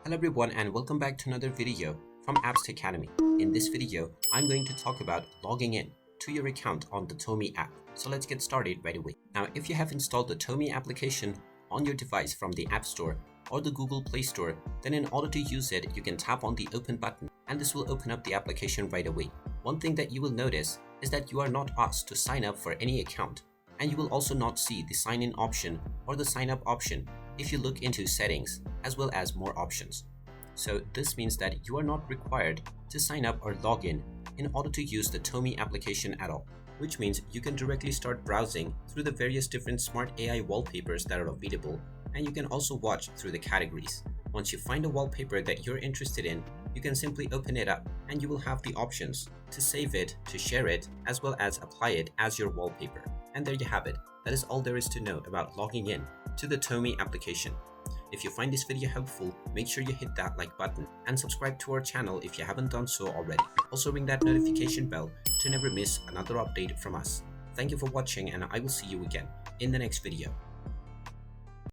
Hello everyone and welcome back to another video from Apps Academy. In this video, I'm going to talk about logging in to your account on the Tome app. So let's get started right away. Now, if you have installed the Tome application on your device from the App Store or the Google Play Store, then in order to use it, you can tap on the Open button and this will open up the application right away. One thing that you will notice is that you are not asked to sign up for any account, and you will also not see the sign in option or the sign up option if you look into settings as well as more options. So this means that you are not required to sign up or log in order to use the Tome application at all, which means you can directly start browsing through the various different smart AI wallpapers that are available, and you can also watch through the categories. Once you find a wallpaper that you're interested in, you can simply open it up and you will have the options to save it, to share it, as well as apply it as your wallpaper. And there you have it. That is all there is to know about logging in to the Tome application. If you find this video helpful, make sure you hit that like button and subscribe to our channel if you haven't done so already. Also ring that notification bell to never miss another update from us. Thank you for watching and I will see you again in the next video.